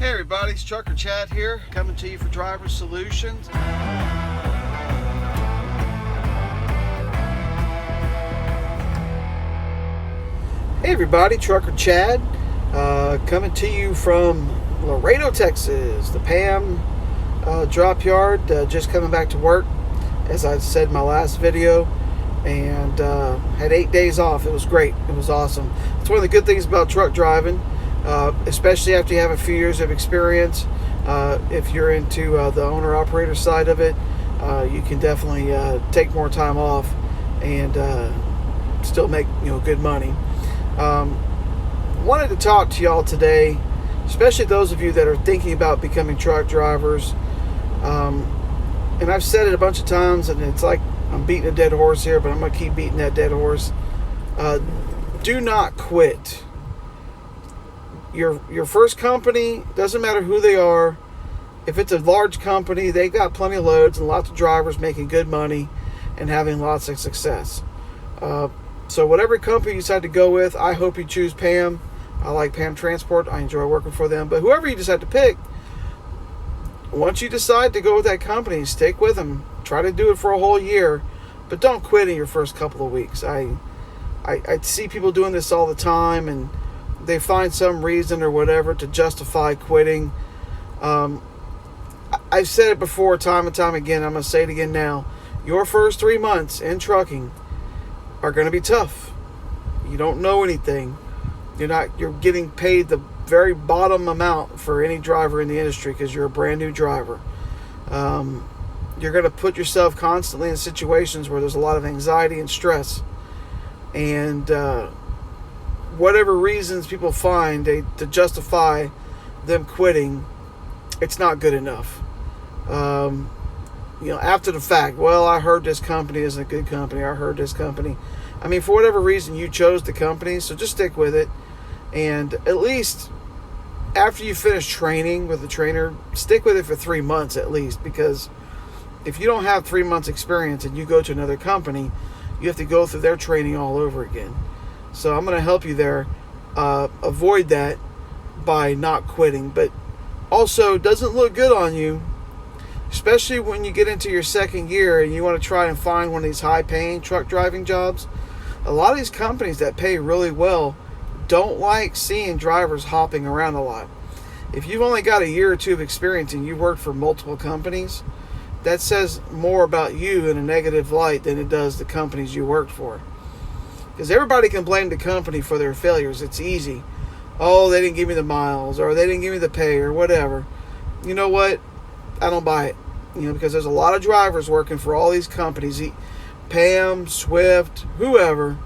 Hey everybody, it's Trucker Chad here, coming to you for Driver Solutions. Hey everybody, Trucker Chad, coming to you from Laredo, Texas, the Pam drop yard, just coming back to work, as I said in my last video, and had 8 days off. It was great. It was awesome. It's one of the good things about truck driving, especially after you have a few years of experience. If you're into the owner-operator side of it, you can definitely take more time off and still make good money. Wanted to talk to y'all today, especially those of you that are thinking about becoming truck drivers. And I've said it a bunch of times, and it's like I'm beating a dead horse here, but I'm going to keep beating that dead horse. Do not quit. Your first company, doesn't matter who they are. If it's a large company, they got plenty of loads and lots of drivers making good money and having lots of success. So whatever company you decide to go with, I hope you choose Pam. I like Pam Transport. I enjoy working for them. But whoever you decide to pick, once you decide to go with that company, stick with them. Try to do it for a whole year, but don't quit in your first couple of weeks. I see people doing this all the time, and they find some reason or whatever to justify quitting. I've said it before time and time again. I'm going to say it again now. Your first 3 months in trucking are going to be tough. You don't know anything. You're getting paid the very bottom amount for any driver in the industry because you're a brand new driver. You're going to put yourself constantly in situations where there's a lot of anxiety and stress. And whatever reasons people find to justify them quitting, it's not good enough. After the fact, well, I heard this company isn't a good company. I heard this company. I mean, for whatever reason, you chose the company, so just stick with it. And at least after you finish training with the trainer, stick with it for 3 months at least, because if you don't have 3 months experience and you go to another company, you have to go through their training all over again. So I'm going to help you there. Avoid that by not quitting. But also, it doesn't look good on you, especially when you get into your second year and you want to try and find one of these high-paying truck driving jobs. A lot of these companies that pay really well don't like seeing drivers hopping around a lot. If you've only got a year or two of experience and you work for multiple companies, that says more about you in a negative light than it does the companies you worked for. Because everybody can blame the company for their failures. It's easy. Oh, they didn't give me the miles, or they didn't give me the pay, or whatever. You know what? I don't buy it. Because there's a lot of drivers working for all these companies. Pam, Swift, whoever.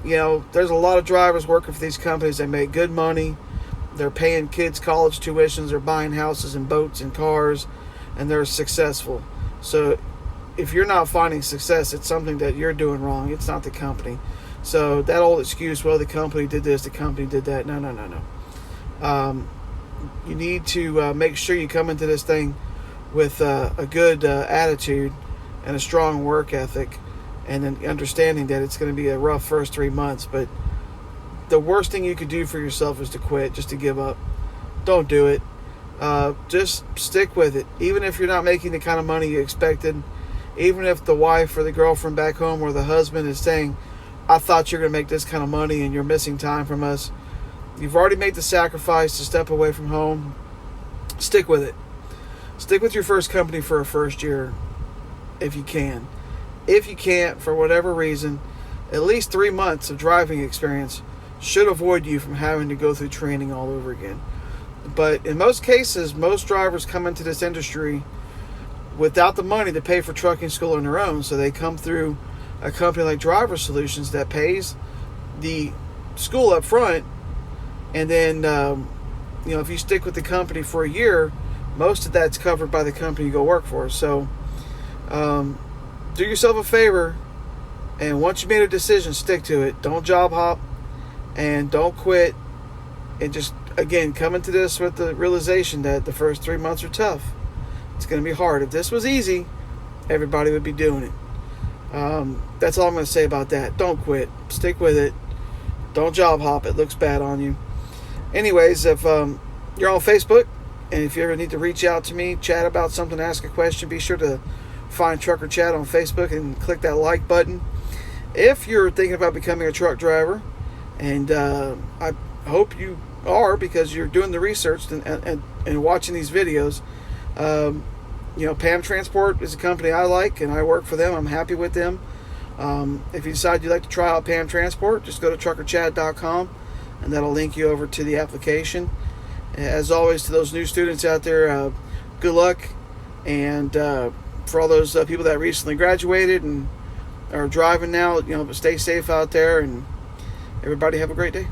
There's a lot of drivers working for these companies that make good money. They're paying kids college tuitions. They're buying houses and boats and cars. And they're successful. So if you're not finding success, it's something that you're doing wrong. It's not the company. So that old excuse, well, the company did this, the company did that. No. You need to make sure you come into this thing with a good attitude and a strong work ethic, and then understanding that it's going to be a rough first 3 months. But the worst thing you could do for yourself is to quit, just to give up. Don't do it. Just stick with it. Even if you're not making the kind of money you expected, even if the wife or the girlfriend back home or the husband is saying, I thought you were going to make this kind of money and you're missing time from us. You've already made the sacrifice to step away from home. Stick with it. Stick with your first company for a first year if you can. If you can't, for whatever reason, at least 3 months of driving experience should avoid you from having to go through training all over again. But in most cases, most drivers come into this industry without the money to pay for trucking school on their own. So they come through a company like Driver Solutions that pays the school up front. And then, if you stick with the company for a year, most of that's covered by the company you go work for. So do yourself a favor. And once you made a decision, stick to it. Don't job hop and don't quit. And just, again, come into this with the realization that the first 3 months are tough. It's going to be hard. If this was easy, everybody would be doing it. That's all I'm going to say about that. Don't quit. Stick with it. Don't job hop. It looks bad on you. Anyways, if you're on Facebook, And if you ever need to reach out to me, chat about something, ask a question, be sure to find Trucker Chat on Facebook and click that like button. If you're thinking about becoming a truck driver, and I hope you are, because you're doing the research and watching these videos. PAM Transport is a company I like, and I work for them. I'm happy with them. If you decide you'd like to try out PAM Transport, just go to truckerchat.com, and that'll link you over to the application. As always, to those new students out there, good luck. And for all those people that recently graduated and are driving now, stay safe out there, and everybody have a great day.